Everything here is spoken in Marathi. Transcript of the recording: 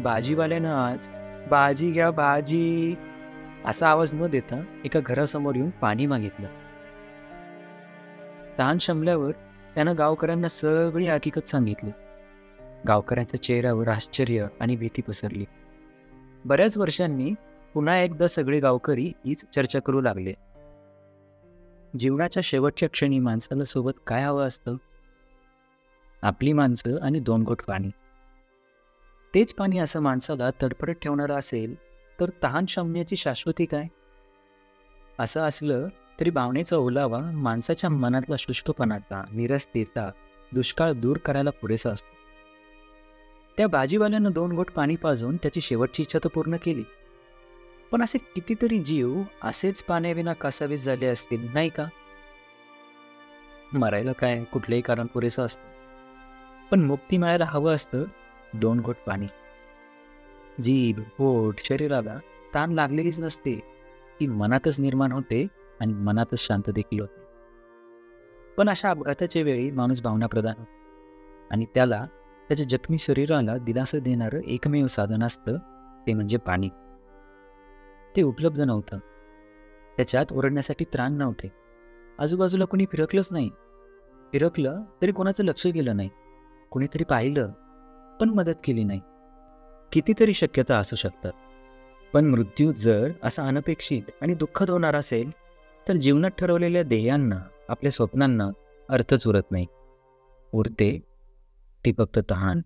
भाजीवाल्यानं आज "भाजी घ्या भाजी" असा आवाज न देता एका घरासमोर येऊन पाणी मागितलं. तहान शमल्यावर त्यानं गावकऱ्यांना सगळी हकीकत सांगितली. गावकऱ्यांच्या चेहऱ्यावर आश्चर्य आणि भीती पसरली. बऱ्याच वर्षांनी पुन्हा एकदा सगळे गावकरी हीच चर्चा करू लागले. जीवनाच्या शेवटच्या क्षणी माणसाला सोबत काय हवं असतं? आपली माणसं आणि 2 घोट पाणी. तेच पाणी असं माणसाला तडफडत ठेवणारं असेल तर तहान शमण्याची शाश्वती काय? असं असलं तरी भावनेचा ओलावा माणसाच्या मनातला शुष्कपणाचा, निरसतेचा दुष्काळ दूर करायला पुरेसा असतो. त्या भाजीवाल्यानं 2 घोट पाणी पाजून त्याची शेवटची इच्छा तर पूर्ण केली. पण असे कितीतरी जीव असेच पाण्याविना कासावीस झाले असतील, नाही का? मरायला काय कुठलंही कारण पुरेसं असतं. पण मुक्ती मिळायला हवं असतं 2 घोट पाणी. जीभ, पोट, शरीराला ताण लागलेलीच नसते. ती मनातच निर्माण होते आणि मनातच शांत देखील होते. पण अशा अपघाताच्या वेळी माणूस भावनाप्रधान होतो आणि त्याला त्याच्या जखमी शरीराला दिलासा देणारं एकमेव साधन असतं ते म्हणजे पाणी. ते उपलब्ध नव्हतं. त्याच्यात ओरडण्यासाठी त्राण नव्हते. आजूबाजूला कुणी फिरकलंच नाही. फिरकलं तरी कोणाचं लक्ष गेलं नाही. कुणीतरी पाहिलं पण मदत केली नाही. कितीतरी शक्यता असू शकतात. पण मृत्यू जर असा अनपेक्षित आणि दुःखद होणार असेल तर जीवनात ठरवलेल्या ध्येयांना, आपल्या स्वप्नांना अर्थच उरत नाही. उरते ती फक्त तहान.